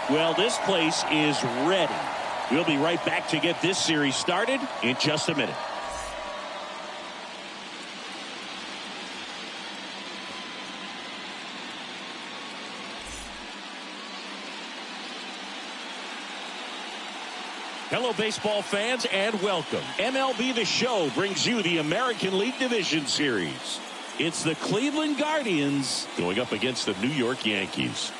Well, this place is ready. We'll be right back to get this series started in just a minute. Hello, baseball fans, and welcome. MLB The Show brings you the American League Division Series. It's the Cleveland Guardians going up against the New York Yankees.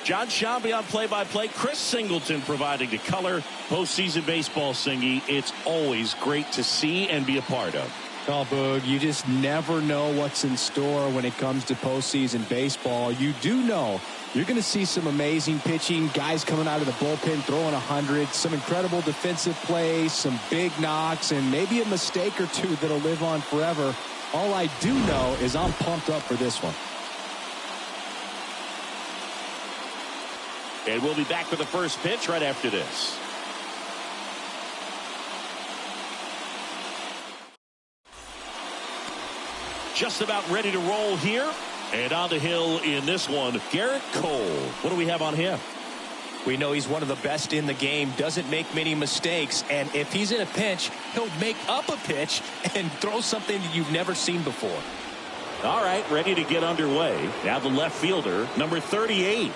John Shambi on play-by-play. Chris Singleton providing the color. Postseason baseball, Singy. It's always great to see and be a part of. Oh, Boog, you just never know what's in store when it comes to postseason baseball. You do know you're going to see some amazing pitching, guys coming out of the bullpen throwing 100, some incredible defensive plays, some big knocks, and maybe a mistake or two that'll live on forever. All I do know is I'm pumped up for this one. And we'll be back for the first pitch right after this. Just about ready to roll here. And on the hill in this one, Garrett Cole. What do we have on him? We know he's one of the best in the game, doesn't make many mistakes, and if he's in a pinch, he'll make up a pitch and throw something that you've never seen before. All right, ready to get underway. Now the left fielder, number 38.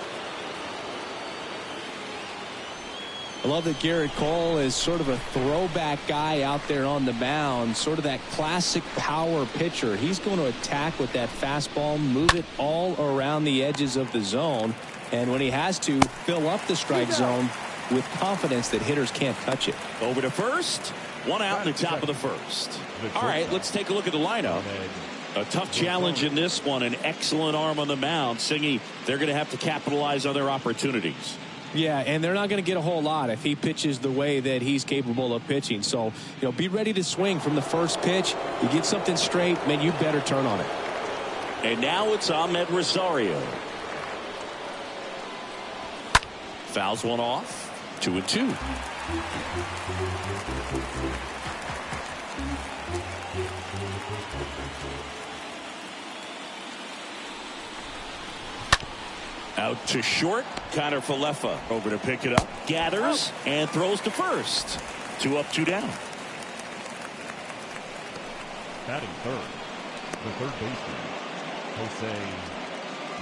I love that Garrett Cole is sort of a throwback guy out there on the mound, sort of that classic power pitcher. He's going to attack with that fastball, move it all around the edges of the zone, and when he has to, fill up the strike zone with confidence that hitters can't touch it. Over to first. One out in the top of the first. All right, let's take a look at the lineup. A tough challenge in this one. An excellent arm on the mound. Singy, they're going to have to capitalize on their opportunities. Yeah, and they're not going to get a whole lot if he pitches the way that he's capable of pitching. So, be ready to swing from the first pitch. You get something straight, man, you better turn on it. And now it's Ahmed Rosario. Fouls one off. 2-2. Out to short. Connor Falefa over to pick it up. Gathers and throws to first. 2 up, 2 down. Batting third, the third baseman, Jose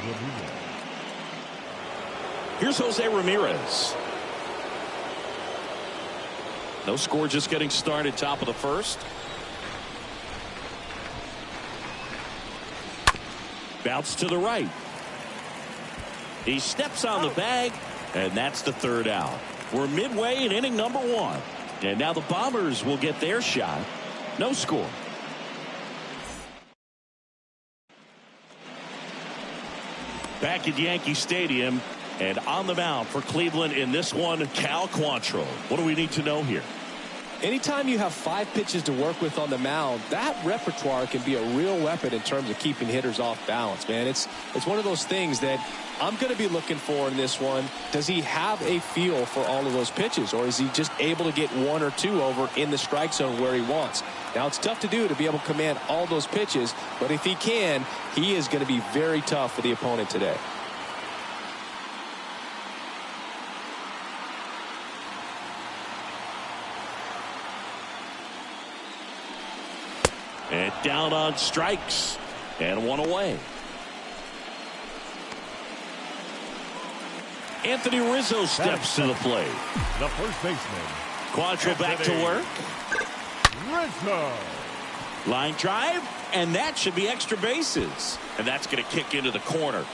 Ramirez. Here's Jose Ramirez. No score, just getting started. Top of the first. Bounce to the right. He steps on the bag, and that's the third out. We're midway in inning number 1. And now the Bombers will get their shot. No score. Back at Yankee Stadium, and on the mound for Cleveland in this one, Cal Quantrill. What do we need to know here? Anytime you have 5 pitches to work with on the mound, that repertoire can be a real weapon in terms of keeping hitters off balance, man. It's one of those things that I'm going to be looking for in this one. Does he have a feel for all of those pitches, or is he just able to get 1 or 2 over in the strike zone where he wants? Now, it's tough to do to be able to command all those pitches, but if he can, he is going to be very tough for the opponent today. And down on strikes. And 1 away. Anthony Rizzo steps to the plate. The first baseman. Quantrill back to work. Rizzo. Line drive. And that should be extra bases. And that's going to kick into the corner.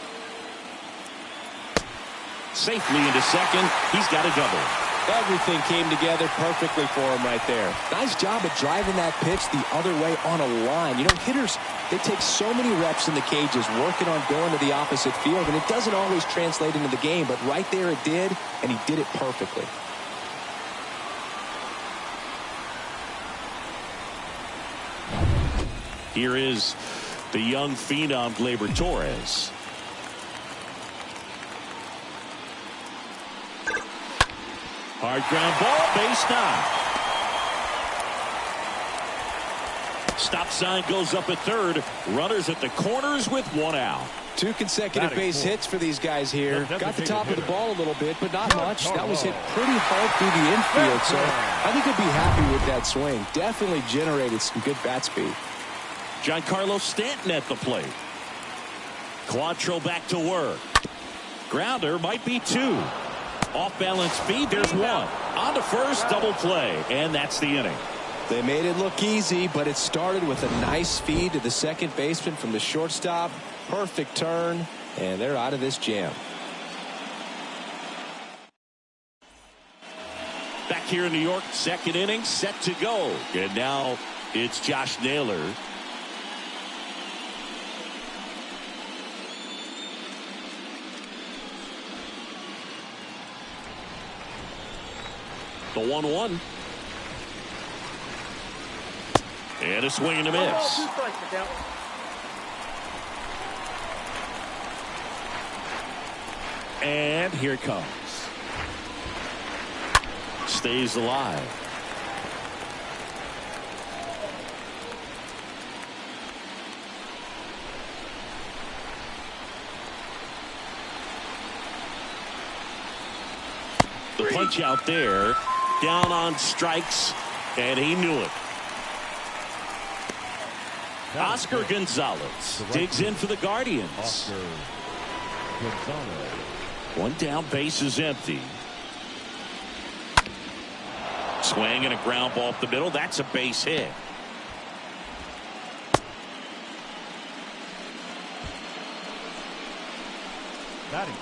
Safely into second. He's got a double. Everything came together perfectly for him right there. Nice job of driving that pitch the other way on a line. Hitters, they take so many reps in the cages working on going to the opposite field, and it doesn't always translate into the game, but right there it did, and he did it perfectly. Here is the young phenom Gleyber Torres. Hard ground ball, base Stop sign goes up at third. Runners at the corners with one out. 2 consecutive base hits for these guys here. Got the top of the ball a little bit, but not much. That was hit pretty hard through the infield, so I think he'll be happy with that swing. Definitely generated some good bat speed. Giancarlo Stanton at the plate. Quantrill back to work. Grounder might be 2. Off-balance speed, there's 1. On to first, double play, and that's the inning. They made it look easy, but it started with a nice feed to the second baseman from the shortstop. Perfect turn, and they're out of this jam. Back here in New York, second inning set to go. And now it's Josh Naylor. The 1-1. And a swing and a miss. And here it comes. Stays alive. The punch out there. Down on strikes. And he knew it. Oscar Gonzalez digs in for the Guardians. Oscar Gonzalez. One down, base is empty. Swing and a ground ball up the middle. That's a base hit. Batting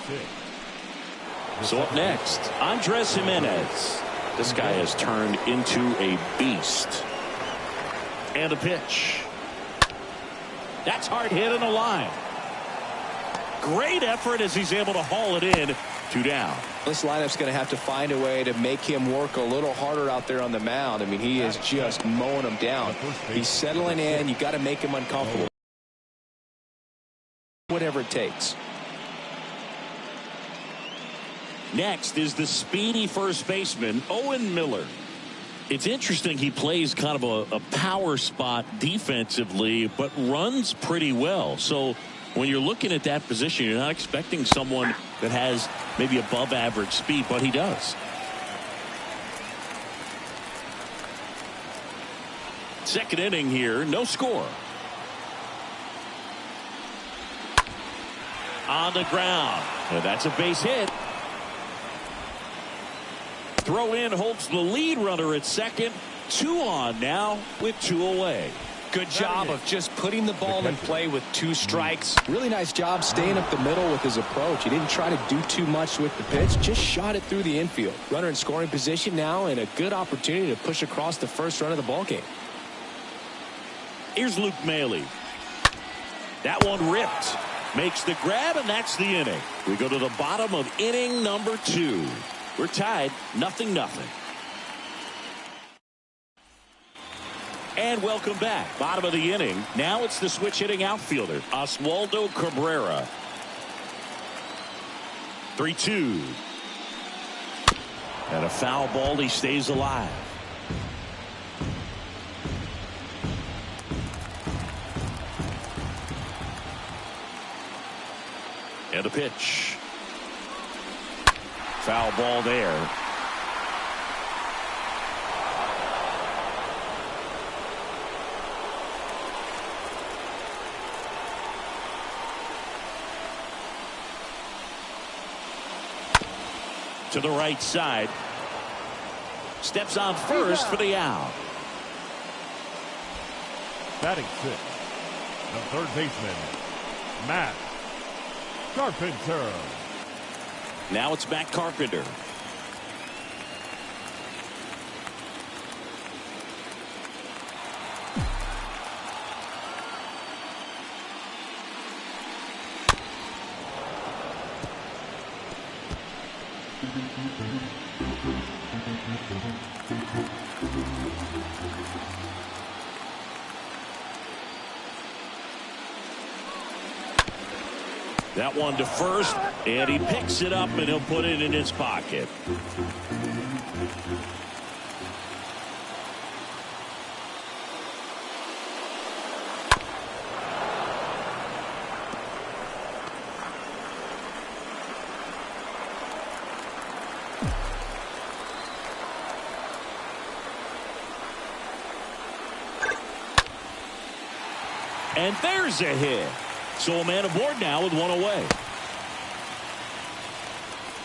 6. So up next, Andres Jimenez. This guy has turned into a beast. And a pitch. That's hard hit in the line. Great effort as he's able to haul it in. 2 down. This lineup's going to have to find a way to make him work a little harder out there on the mound. I mean, he is just mowing them down. He's settling in. You got to make him uncomfortable. Whatever it takes. Next is the speedy first baseman, Owen Miller. It's interesting, he plays kind of a power spot defensively, but runs pretty well. So when you're looking at that position, you're not expecting someone that has maybe above average speed, but he does. Second inning here, no score. On the ground. And that's a base hit. Throw in holds the lead runner at second. 2 on now with 2 away. Good job of just putting the ball in play with 2 strikes. Really nice job staying up the middle with his approach. He didn't try to do too much with the pitch. Just shot it through the infield. Runner in scoring position now and a good opportunity to push across the first run of the ball game. Here's Luke Maile. That one ripped. Makes the grab, and that's the inning. We go to the bottom of inning number 2. We're tied 0-0. And welcome back. Bottom of the inning. Now it's the switch hitting outfielder, Oswaldo Cabrera. 3-2. And a foul ball. He stays alive. And a pitch. Foul ball there. To the right side. Steps on first for the out. Batting 6. The third baseman, Matt Carpenter. Now it's Matt Carpenter. That one to first, and he picks it up, and he'll put it in his pocket. And there's a hit. So a man aboard now with one away.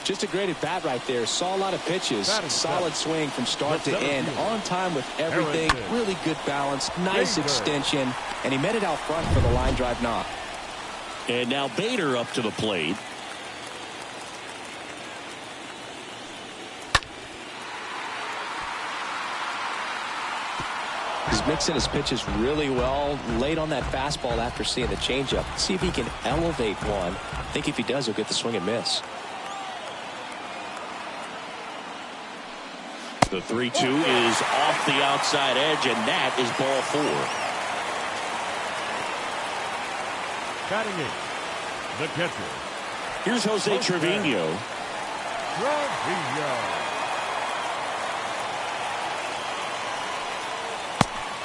Just a great at bat right there. Saw a lot of pitches. Solid swing from start to end. On time with everything. Really good balance. Nice extension. And he met it out front for the line drive knock. And now Bader up to the plate. He's mixing his pitches really well. Late on that fastball after seeing the changeup. See if he can elevate one. I think if he does, he'll get the swing and miss. The 3-2 is off the outside edge, and that is ball 4. Batting it, the catcher. Here's Jose Trevino.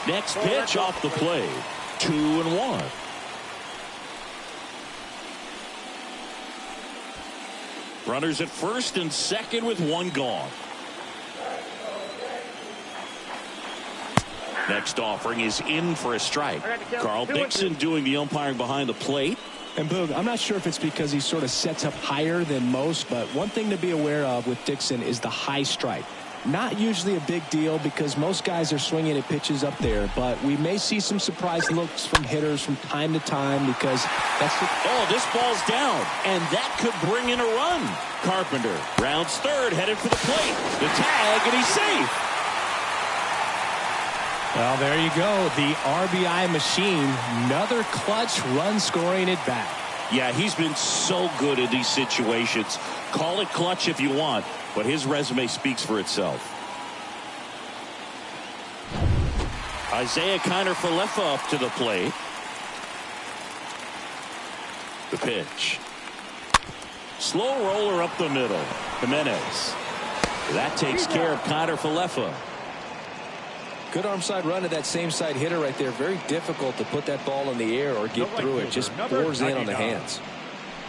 Next pitch off the plate. 2-1. Runners at first and second with one gone. Next offering is in for a strike. Carl Dixon doing the umpiring behind the plate. And Boog, I'm not sure if it's because he sort of sets up higher than most, but one thing to be aware of with Dixon is the high strike. Not usually a big deal because most guys are swinging at pitches up there, but we may see some surprise looks from hitters from time to time because that's the... Oh, this ball's down, and that could bring in a run. Carpenter rounds third, headed for the plate. The tag, and he's safe. Well, there you go. The RBI machine. Another clutch run scoring at bat. Yeah, he's been so good in these situations. Call it clutch if you want, but his resume speaks for itself. Isaiah Kiner-Falefa up to the plate. The pitch. Slow roller up the middle. Jimenez. That takes care of Kiner-Falefa. Good arm side run to that same side hitter right there. Very difficult to put that ball in the air or get through it. Just pours in on the hands.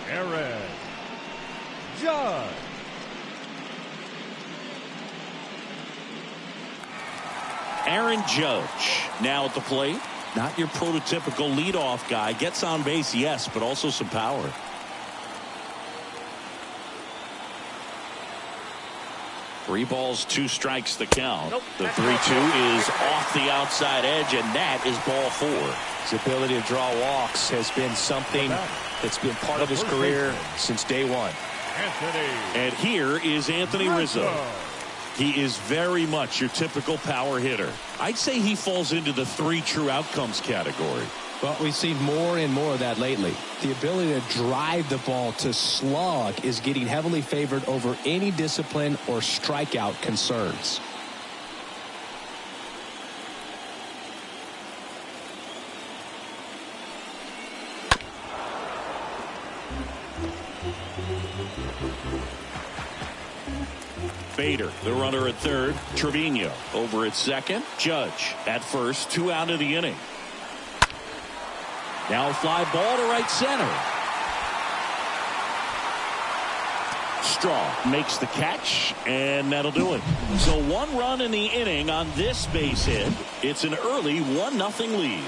Aaron Judge. Aaron Judge now at the plate. Not your prototypical leadoff guy. Gets on base, yes, but also some power. Three balls, 2 strikes the count. The 3-2 is off the outside edge, and that is ball 4. His ability to draw walks has been something that's been part of his career since day one. And here is Anthony Rizzo. He is very much your typical power hitter. I'd say he falls into the 3 true outcomes category. Well, we've seen more and more of that lately. The ability to drive the ball to slug is getting heavily favored over any discipline or strikeout concerns. Bader, the runner at third. Trevino over at second. Judge at first. 2 out of the inning. Now a fly ball to right center. Straw makes the catch, and that'll do it. So 1 run in the inning on this base hit. It's an early 1-0 lead.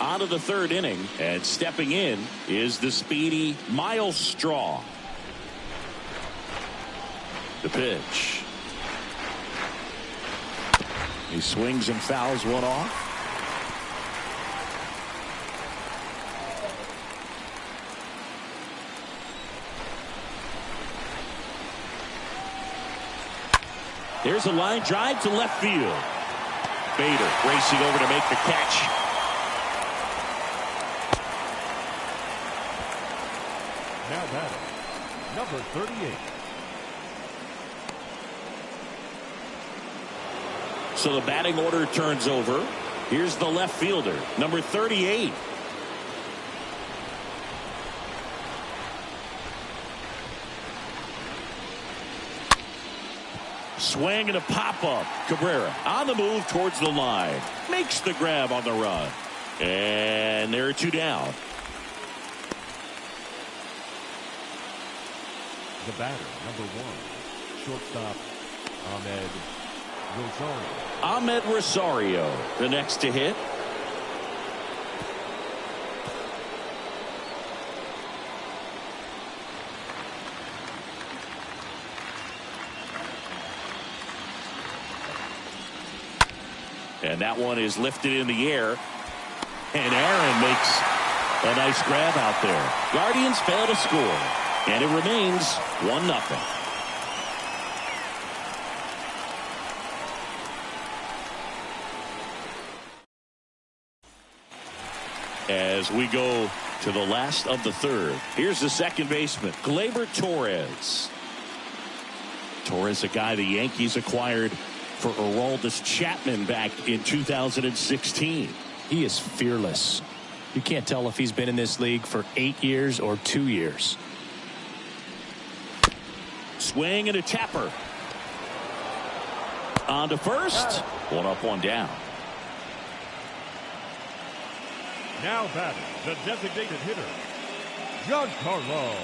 On to the 3rd inning, and stepping in is the speedy Miles Straw. The pitch. He swings and fouls one off. There's a line drive to left field. Bader racing over to make the catch. Now batting, number 38. So the batting order turns over. Here's the left fielder, number 38. Swing and a pop-up. Cabrera on the move towards the line. Makes the grab on the run. And there are two down. The batter, number 1, shortstop, Rosario. Ahmed Rosario, the next to hit. And that one is lifted in the air. And Aaron makes a nice grab out there. Guardians fail to score. And it remains 1-0. As we go to the last of the third, here's the second baseman, Gleyber Torres. Torres, a guy the Yankees acquired for Aroldis Chapman back in 2016. He is fearless. You can't tell if he's been in this league for 8 years or 2 years. Swing and a tapper. On to first. One up, one down. Now batting, the designated hitter, Giancarlo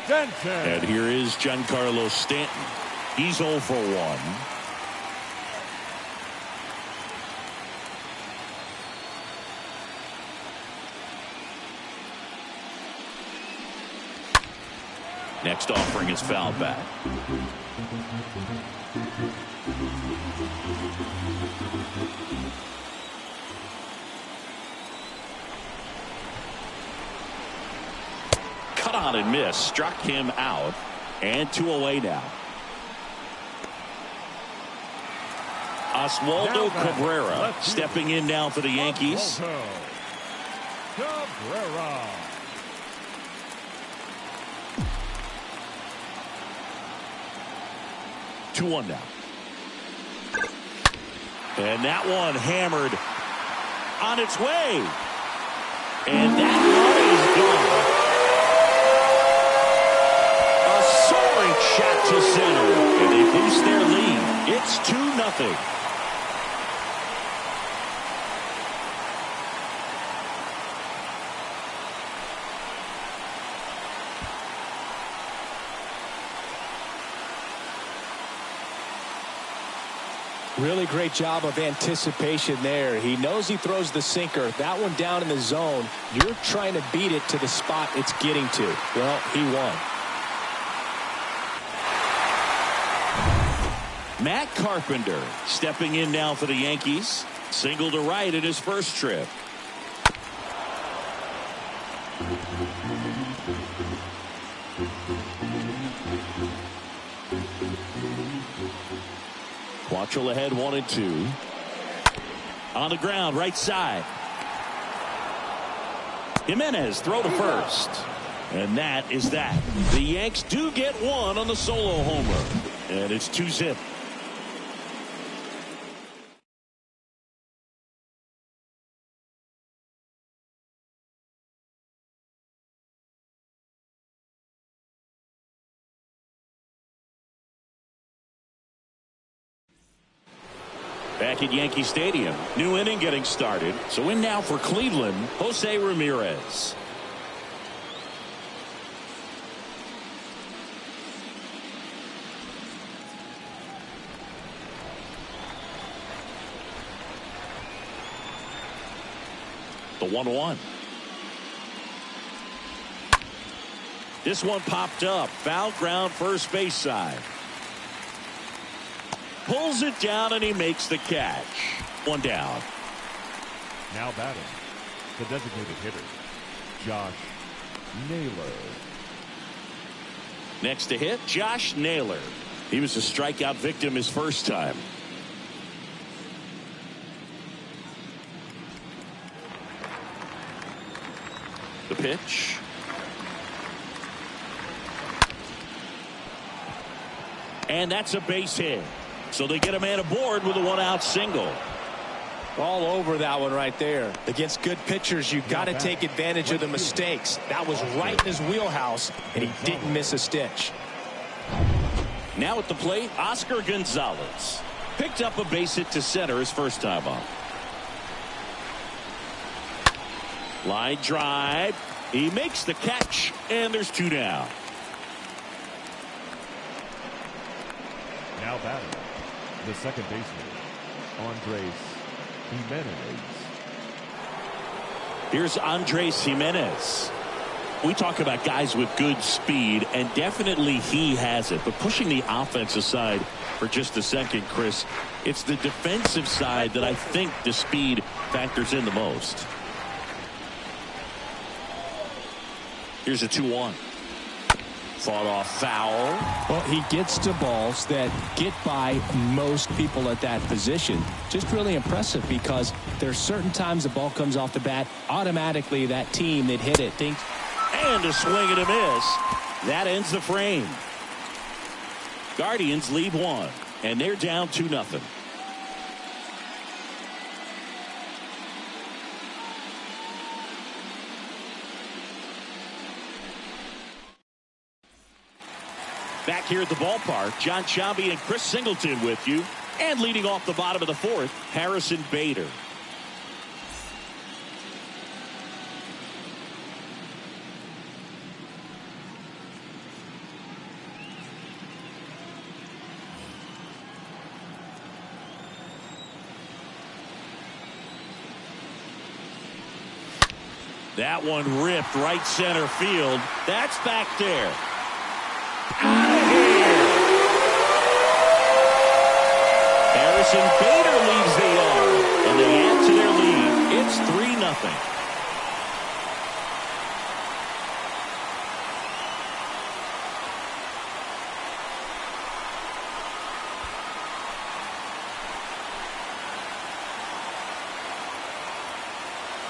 Stanton. And here is Giancarlo Stanton. He's 0 for 1. Next offering is fouled back. Cut on and miss. Struck him out. And 2 away now. Oswaldo Cabrera stepping in now for the Yankees. Cabrera. Two one now. And that one hammered on its way. And that one is gone. A soaring shot to center. And they boost their lead. It's 2-0. Really great job of anticipation there. He knows he throws the sinker. That one down in the zone. You're trying to beat it to the spot it's getting to. Well, he won. Matt Carpenter stepping in now for the Yankees. Single to right in his first trip. Quantrill ahead 1-2. On the ground, right side. Jimenez throw to first. And that is that. The Yanks do get one on the solo homer. And it's 2-0. Back at Yankee Stadium, new inning getting started. So in now for Cleveland, Jose Ramirez. The 1-1. This one popped up. Foul ground first base side. Pulls it down and he makes the catch. One down. Now batting, the designated hitter, Josh Naylor. Next to hit, Josh Naylor. He was a strikeout victim his first time. The pitch. And that's a base hit. So they get a man aboard with a one-out single. All over that one right there. Against good pitchers, you've got to take advantage of the mistakes. That was right in his wheelhouse, and he didn't miss a stitch. Now at the plate, Oscar Gonzalez. Picked up a base hit to center his first time up. Line drive. He makes the catch, and there's 2 down. Now batting, the second baseman, Andres Jimenez. Here's Andres Jimenez. We talk about guys with good speed, and definitely he has it. But pushing the offense aside for just a second, Chris, it's the defensive side that I think the speed factors in the most. Here's a 2-1. Fought off foul. Well, he gets to balls that get by most people at that position. Just really impressive because there's certain times the ball comes off the bat, automatically that team that hit it thinks. And a swing and a miss. That ends the frame. Guardians lead 1, and they're down 2-0. Back here at the ballpark, John Sciambi and Chris Singleton with you. And leading off the bottom of the 4th, Harrison Bader. That one ripped right center field. That's back there. Out of here. Harrison Bader leads the yard, and they add to their lead. It's 3-0.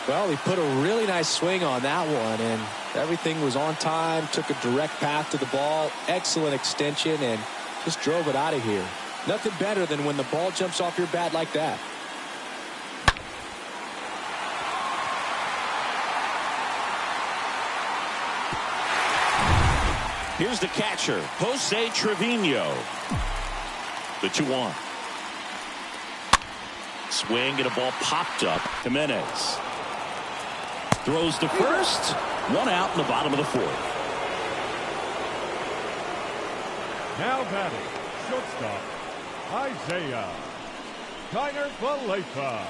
Well, he put a really nice swing on that one, and everything was on time, took a direct path to the ball, excellent extension, and just drove it out of here. Nothing better than when the ball jumps off your bat like that. Here's the catcher, Jose Trevino. The 2-1. Swing and a ball popped up. Jimenez throws to first. 1 out in the bottom of the 4th. Now batting, shortstop, Isaiah Kiner-Falefa.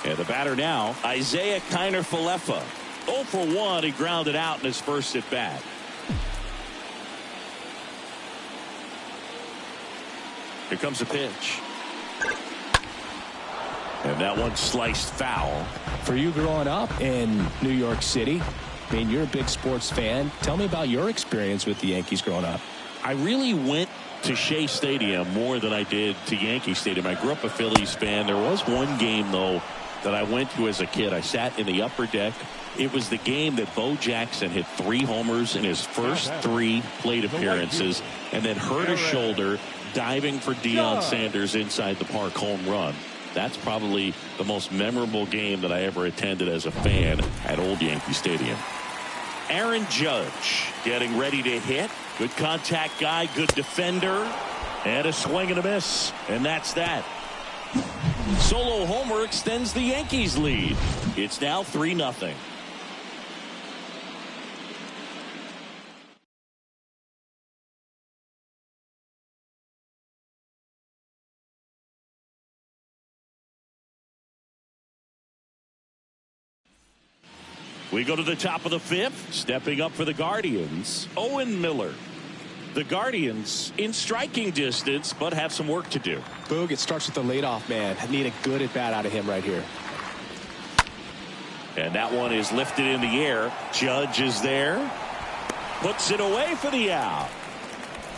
And the batter now, Isaiah Kiner-Falefa. 0 for 1. He grounded out in his first at bat. Here comes a pitch. And that one sliced foul. For you growing up in New York City, I mean, you're a big sports fan. Tell me about your experience with the Yankees growing up. I really went to Shea Stadium more than I did to Yankee Stadium. I grew up a Phillies fan. There was one game, though, that I went to as a kid. I sat in the upper deck. It was the game that Bo Jackson hit 3 homers in his first 3 plate appearances and then hurt his shoulder diving for Deion Sanders inside the park home run. That's probably the most memorable game that I ever attended as a fan at Old Yankee Stadium. Aaron Judge getting ready to hit. Good contact guy, good defender, and a swing and a miss. And that's that. Solo homer extends the Yankees lead. It's now 3-0. We go to the top of the 5th. Stepping up for the Guardians, Owen Miller. The Guardians in striking distance, but have some work to do. Boog, it starts with the leadoff man. I need a good at bat out of him right here. And that one is lifted in the air. Judge is there. Puts it away for the out.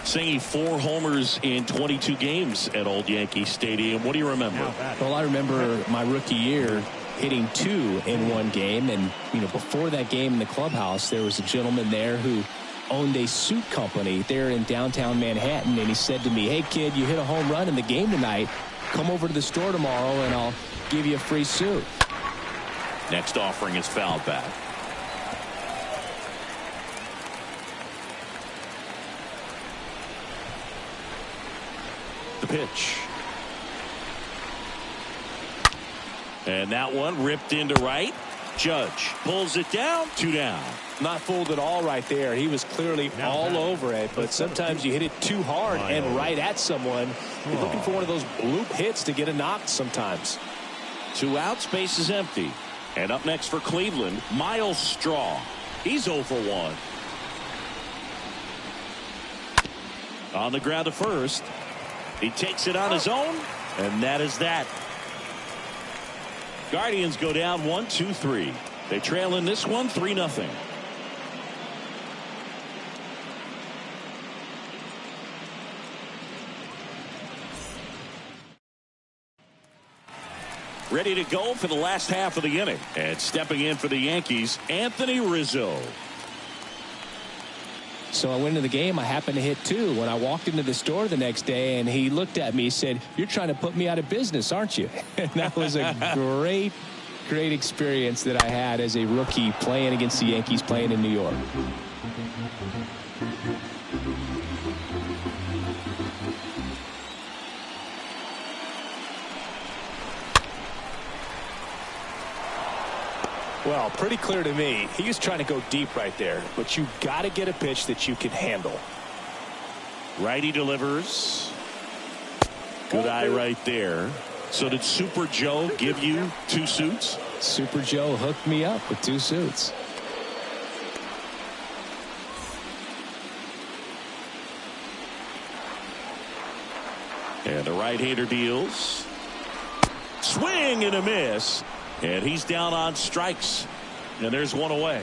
Singing 4 homers in 22 games at Old Yankee Stadium. What do you remember? Well, I remember my rookie year hitting 2 in one game, and before that game in the clubhouse, there was a gentleman there who owned a suit company there in downtown Manhattan, and he said to me, "Hey kid, you hit a home run in the game tonight. Come over to the store tomorrow and I'll give you a free suit." Next offering is fouled back. the pitch. And that one ripped into right. Judge pulls it down. 2 down. Not fooled at all right there. He was clearly all over it, but sometimes you hit it too hard and right at someone. You're looking for one of those bloop hits to get a knock sometimes. 2 outs, base is empty. And up next for Cleveland, Miles Straw. He's 0 for 1. On the ground to first. He takes it on his own, and that is that. Guardians go down 1-2-3. They trail in this one 3-0. Ready to go for the last half of the inning. And stepping in for the Yankees, Anthony Rizzo. So I went into the game. I happened to hit 2 when I walked into the store the next day, and he looked at me and said, "You're trying to put me out of business, aren't you?" And that was a great experience that I had as a rookie playing against the Yankees, playing in New York. Well, pretty clear to me. He was trying to go deep right there, but you got to get a pitch that you can handle. Righty delivers. Good eye right there. So did Super Joe give you 2 suits? Super Joe hooked me up with 2 suits. And the right-hander deals. Swing and a miss. And he's down on strikes. And there's 1 away.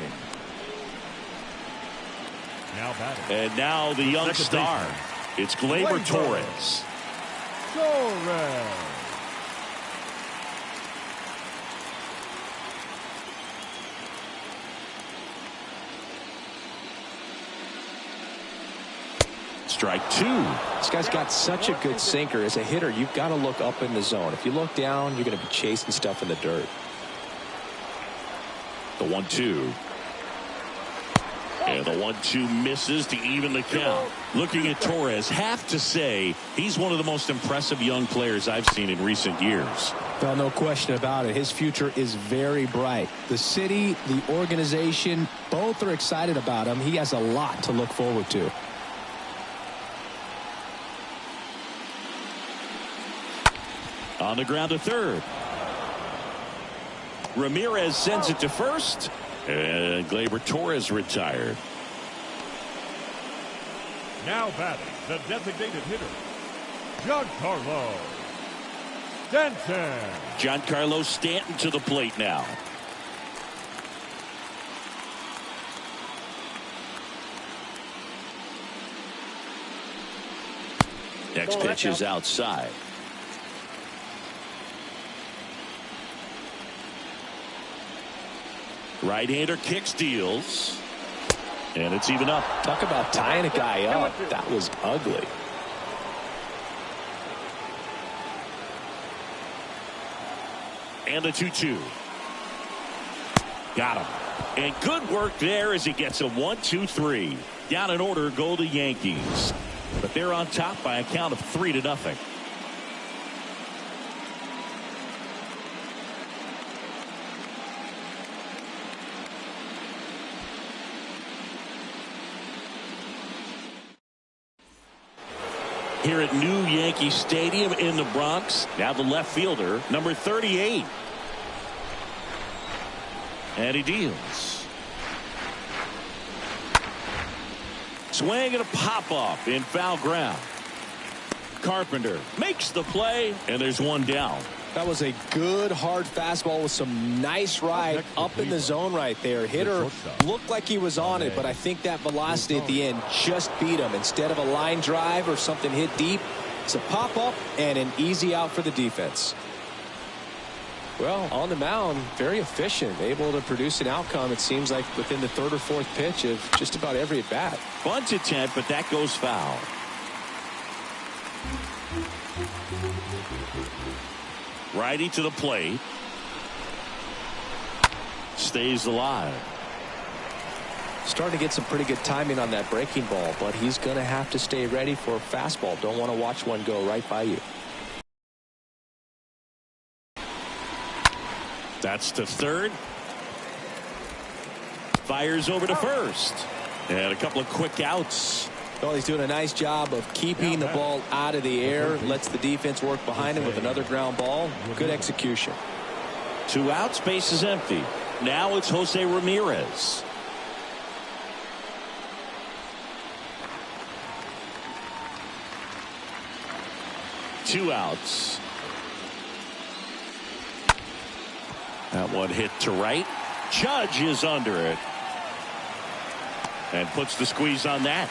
And now the young star. It's Gleyber Torres. Strike 2. This guy's got such a good sinker. As a hitter, you've got to look up in the zone. If you look down, you're going to be chasing stuff in the dirt. The 1-2. And the 1-2 misses to even the count. Looking at Torres, have to say he's one of the most impressive young players I've seen in recent years. Well, no question about it. His future is very bright. The city, the organization, both are excited about him. He has a lot to look forward to. On the ground to third. Ramirez sends it to first. And Gleyber Torres retired. Now batting, the designated hitter, Giancarlo Stanton. Giancarlo Stanton to the plate now. Next pitch is outside. Right-hander kicks, deals. And it's even up. Talk about tying a guy up. That was ugly. And the 2-2. Got him. And good work there as he gets a 1-2-3. Down in order go the Yankees. But they're on top by a count of 3-0. Here at New Yankee Stadium in the Bronx. Now the left fielder, number 38. And he deals. Swing and a pop-up in foul ground. Carpenter makes the play, and there's 1 down. That was a good hard fastball with some nice ride up in the zone right there. Hitter looked like he was on it, but I think that velocity at the end just beat him. Instead of a line drive or something hit deep, it's a pop up and an easy out for the defense. Well, on the mound, very efficient, able to produce an outcome, it seems like, within the 3rd or 4th pitch of just about every at bat. Bunt attempt, but that goes foul. Righty to the plate. Stays alive. Starting to get some pretty good timing on that breaking ball, but he's going to have to stay ready for a fastball. Don't want to watch one go right by you. That's to third. Fires over to first. And a couple of quick outs. Well, he's doing a nice job of keeping the ball out of the air. Lets the defense work behind him with another ground ball. Good execution. 2 outs, base is empty. Now it's Jose Ramirez. Two outs. That one hit to right. Judge is under it. And puts the squeeze on that.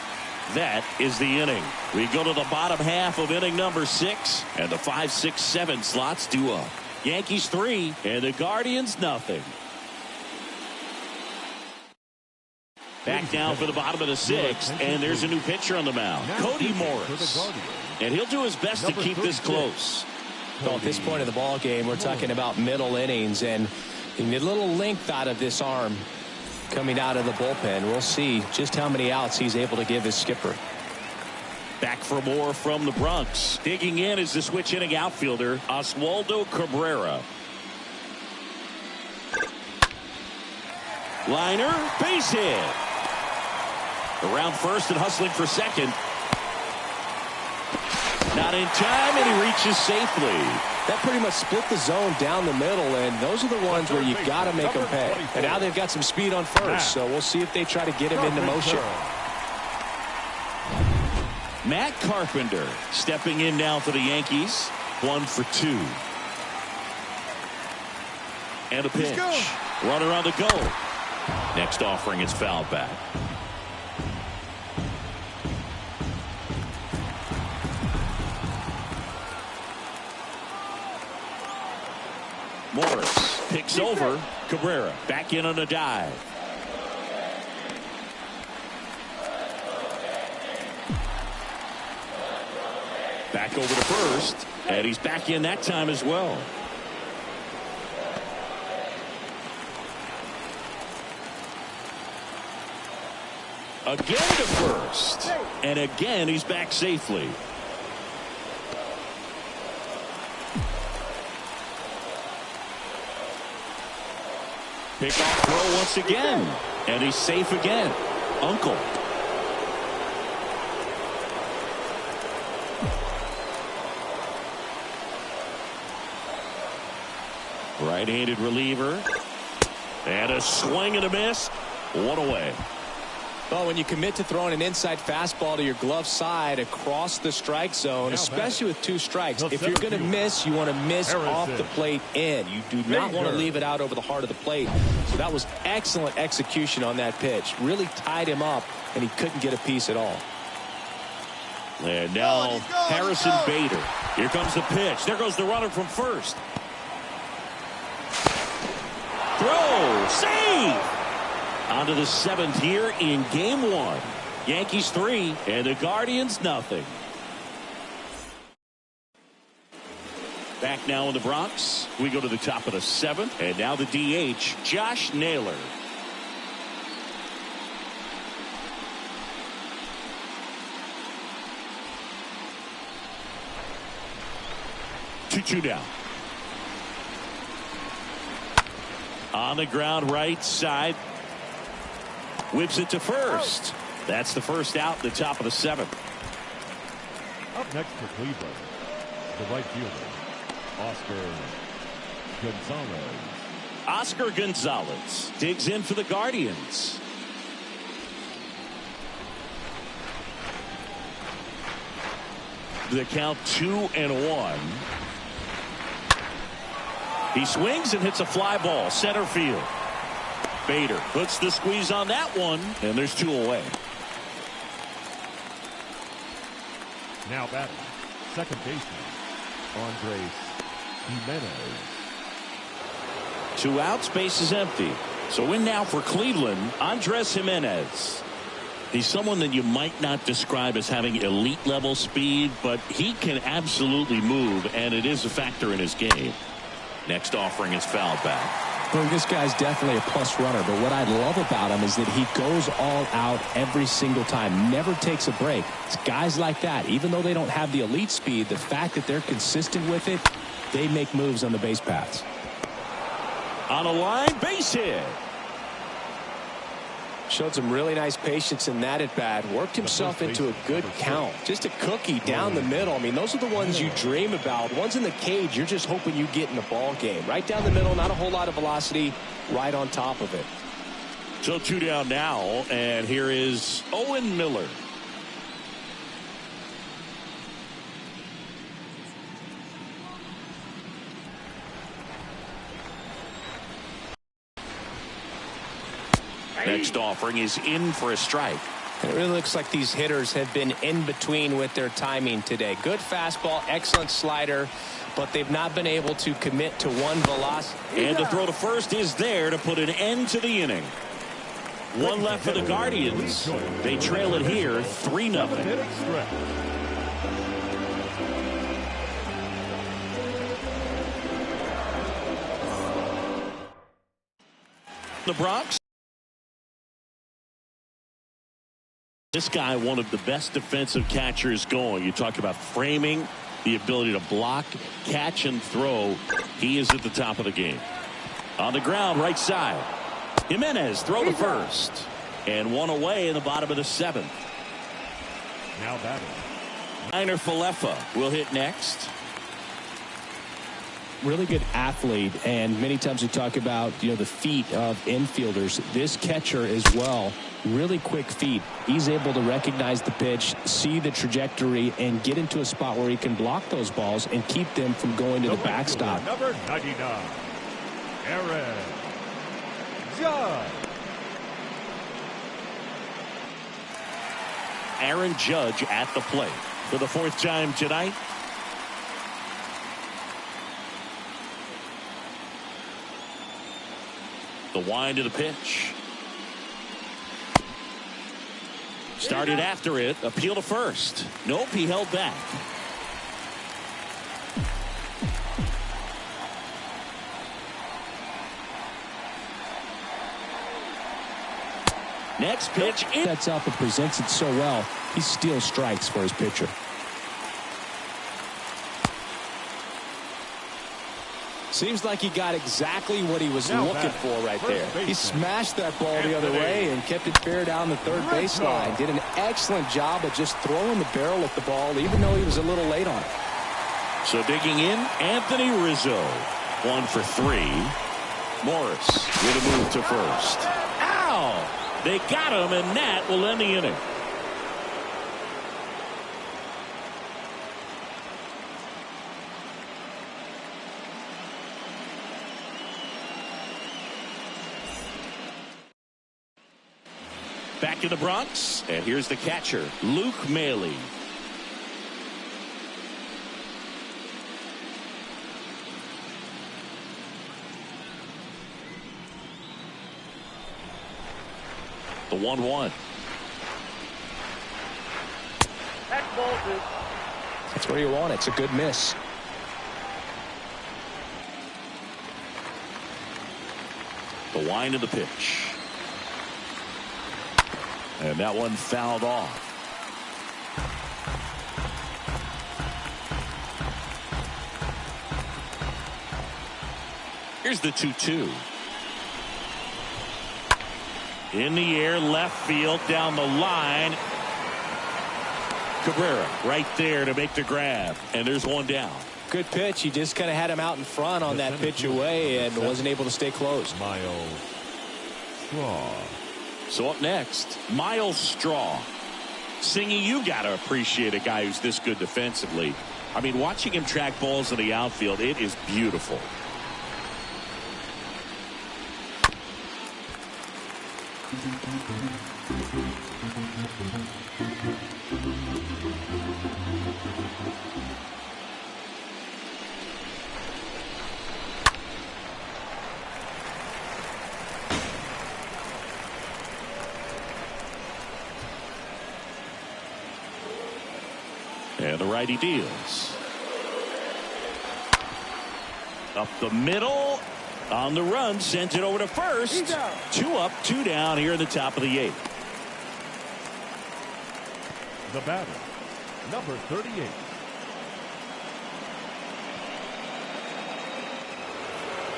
That is the inning. We go to the bottom half of inning number 6. And the 5, 6, 7 slots due up. Yankees 3 and the Guardians nothing. Back down for the bottom of the 6th. And there's a new pitcher on the mound. Cody Morris. And he'll do his best to keep this close. Well, at this point of the ball game, we're talking about middle innings, and you need a little length out of this arm coming out of the bullpen. We'll see just how many outs he's able to give his skipper. Back for more from the Bronx. Digging in is the switch inning outfielder, Oswaldo Cabrera. Liner, base hit. Around first and hustling for second. Not in time, and he reaches safely. That pretty much split the zone down the middle, and those are the ones where you've got to make them pay. And now they've got some speed on first, so we'll see if they try to get him into motion. Matt Carpenter stepping in now for the Yankees. 1 for 2. And a pitch. Runner on the go. Next offering is fouled back. Morris picks over Cabrera. Back in on a dive. Back over to first. And he's back in that time as well. Again to first. And again he's back safely. Pick-off throw once again. And he's safe again. Uncle. Right-handed reliever. And a swing and a miss. One away. Well, when you commit to throwing an inside fastball to your glove side across the strike zone, especially with 2 strikes, if you're going to miss, you want to miss off the plate in. You do not want to leave it out over the heart of the plate. So that was excellent execution on that pitch. Really tied him up, and he couldn't get a piece at all. And now Harrison Bader. Here comes the pitch. There goes the runner from first. Throw. Save. On to the 7th here in game 1. Yankees 3 and the Guardians nothing. Back now in the Bronx. We go to the top of the 7th. And now the DH, Josh Naylor. Two down. On the ground right side. Whips it to first. That's the first out, the top of the 7th. Up next for Cleveland, the right fielder, Oscar Gonzalez. Oscar Gonzalez digs in for the Guardians. The count 2-1. He swings and hits a fly ball center field. Bader puts the squeeze on that one, and there's 2 away. Now batting, second baseman, Andres Jimenez. 2 outs, base is empty. So in now for Cleveland, Andres Jimenez. He's someone that you might not describe as having elite level speed, but he can absolutely move, and it is a factor in his game. Next offering is fouled back. Well, this guy's definitely a plus runner, but what I love about him is that he goes all out every single time, never takes a break. It's guys like that, even though they don't have the elite speed, the fact that they're consistent with it, they make moves on the base paths. On a line, base hit. Showed some really nice patience in that at bat. Worked himself into a good count. Just a cookie down the middle. I mean, those are the ones you dream about. Ones in the cage, you're just hoping you get in the ball game. Right down the middle, not a whole lot of velocity, right on top of it. So 2 down now, and here is Owen Miller. Next offering is in for a strike. And it really looks like these hitters have been in between with their timing today. Good fastball, excellent slider, but they've not been able to commit to one velocity. And the throw to first is there to put an end to the inning. One left for the Guardians. They trail it here 3-0. The Bronx. This guy, one of the best defensive catchers going. You talk about framing, the ability to block, catch, and throw. He is at the top of the game. On the ground, right side. Jimenez, throw to first. And one away in the bottom of the 7th. Now batting. Niner Falefa will hit next. Really good athlete, and many times we talk about the feet of infielders. This catcher as well, really quick feet. He's able to recognize the pitch, see the trajectory, and get into a spot where he can block those balls and keep them from going to the backstop. Number 99, Aaron Judge. Aaron Judge at the plate for the 4th time tonight. The wind of the pitch. Started after it. Appeal to first. Nope, he held back. Next pitch. That's up and presents it so well. He steals strikes for his pitcher. Seems like he got exactly what he was looking for right there. He smashed that ball the other way and kept it fair down the third baseline. Did an excellent job of just throwing the barrel at the ball, even though he was a little late on it. So digging in, Anthony Rizzo. 1 for 3. Morris with a move to first. Ow! They got him, and that will end the inning. Back in the Bronx, and here's the catcher, Luke Maley. The 1-1. That's where you want it. It's a good miss. The wind of the pitch. And that one fouled off. Here's the 2-2. In the air, left field, down the line. Cabrera right there to make the grab. And there's one down. Good pitch. He just kind of had him out in front on that pitch away and wasn't able to stay close. Miles Straw. So up next, Miles Straw. Singy, you got to appreciate a guy who's this good defensively. I mean, watching him track balls in the outfield, it is beautiful. And the righty deals. Up the middle. On the run, sends it over to first. 2 up, 2 down here in the top of the 8th. The batter, number 38.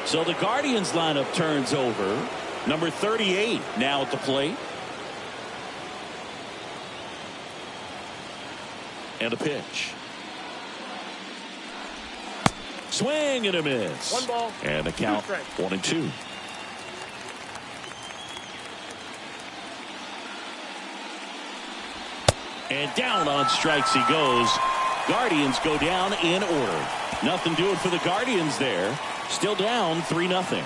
So the Guardians lineup turns over. Number 38 now at the plate. And a pitch. Swing and a miss. 1 ball. And the count 1-2. And down on strikes he goes. Guardians go down in order. Nothing doing for the Guardians there. Still down 3-0.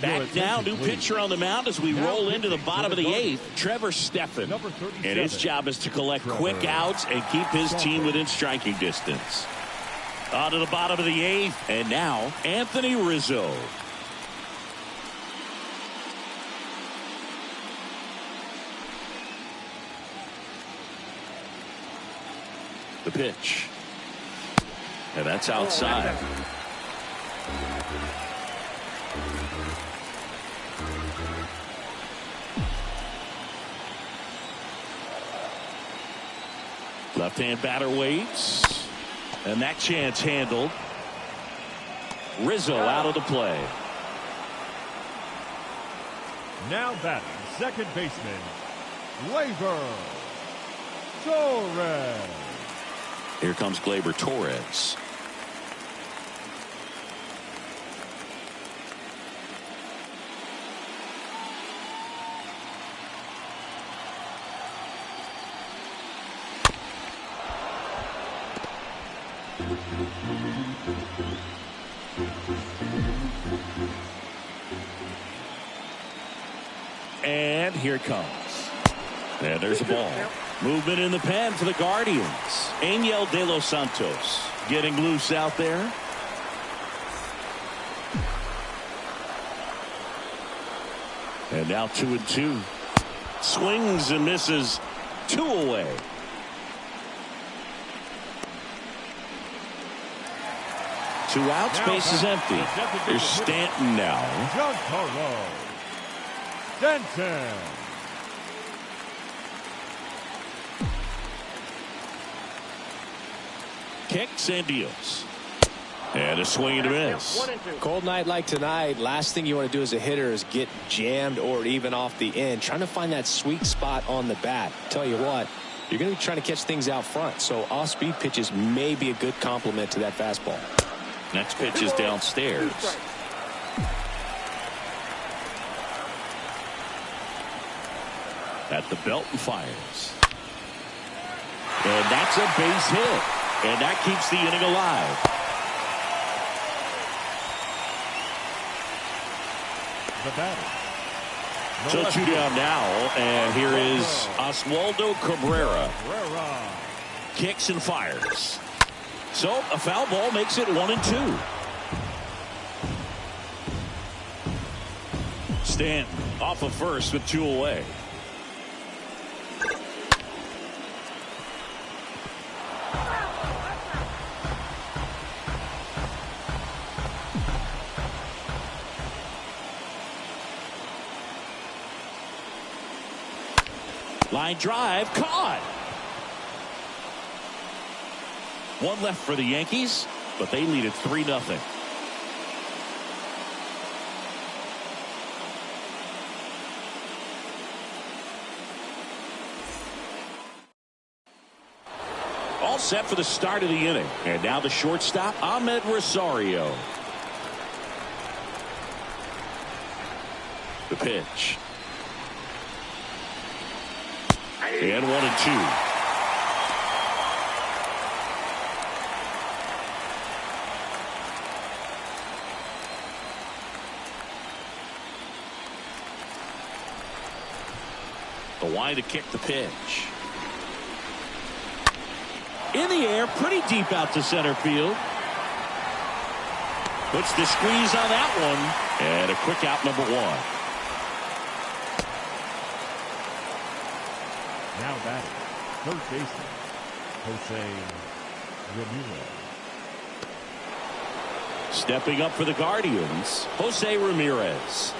Back now, new pitcher on the mound as we roll into the bottom of the 8th. Trevor Stephan. And his job is to collect quick outs and keep his team within striking distance. On to the bottom of the 8th. And now, Anthony Rizzo. The pitch. And that's outside. Left-hand batter waits. And that chance handled. Rizzo out of the play. Now batting, second baseman, Gleyber Torres. Here comes Gleyber Torres. And here it comes. And there's a ball. Movement in the pen for the Guardians. Angel De Los Santos getting loose out there. And now 2-2. Swings and misses. 2 away. Two outs, base is empty. There's Stanton now. Giancarlo Stanton. Kicks and deals. And a swing and a miss. Cold night like tonight, last thing you want to do as a hitter is get jammed or even off the end. Trying to find that sweet spot on the bat. Tell you what, you're going to be trying to catch things out front. So off-speed pitches may be a good complement to that fastball. Next pitch is downstairs. At the belt and fires. And that's a base hit. And that keeps the inning alive. The batter. So 2 down now. And here is Oswaldo Cabrera. Kicks and fires. So a foul ball makes it 1-2. Stanton off of first with 2 away. Line drive caught. 1 left for the Yankees, but they lead it 3-0. All set for the start of the inning. And now the shortstop, Ahmed Rosario. The pitch. And 1-2. The wind to kick the pitch. In the air, pretty deep out to center field. Puts the squeeze on that one. And a quick out, number 1. Now batting, third baseman, Jose Ramirez. Stepping up for the Guardians, Jose Ramirez.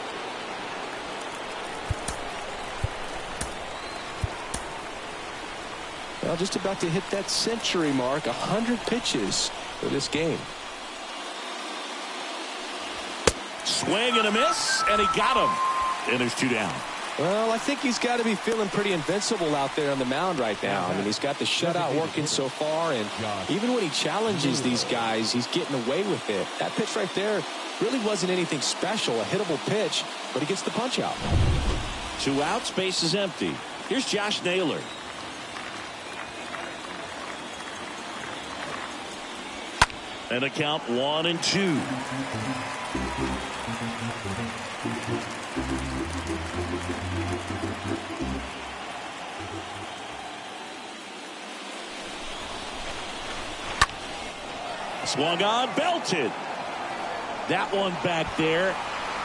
Well, just about to hit that century mark, 100 pitches for this game. Swing and a miss, and he got him. And there's 2 down. Well, I think he's got to be feeling pretty invincible out there on the mound right now. I mean, he's got the shutout working so far, and even when he challenges these guys, he's getting away with it. That pitch right there really wasn't anything special, a hittable pitch, but he gets the punch out. 2 outs, base is empty. Here's Josh Naylor. And a count 1-2. Swung on, belted. That one back there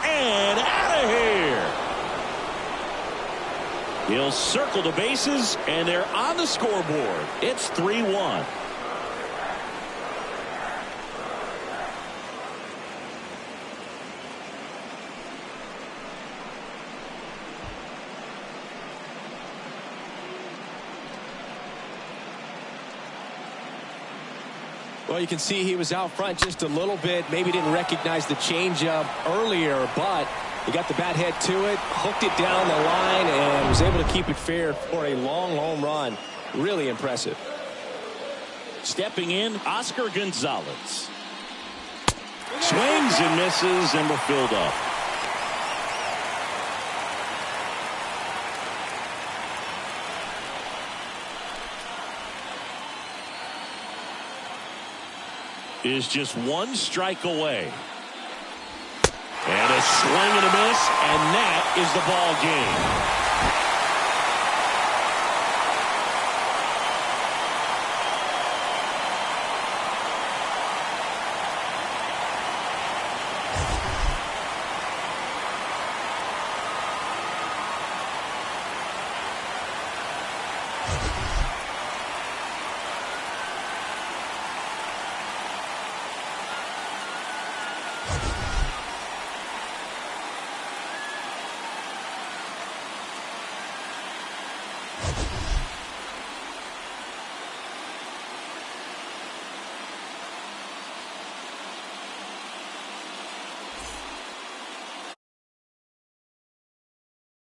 and out of here. He'll circle the bases, and they're on the scoreboard. It's 3-1. Well, you can see he was out front just a little bit. Maybe didn't recognize the changeup earlier, but he got the bat head to it, hooked it down the line, and was able to keep it fair for a long home run. Really impressive. Stepping in, Oscar Gonzalez. Swings and misses, and we're filled up. Is just 1 strike away. And a swing and a miss, and that is the ball game.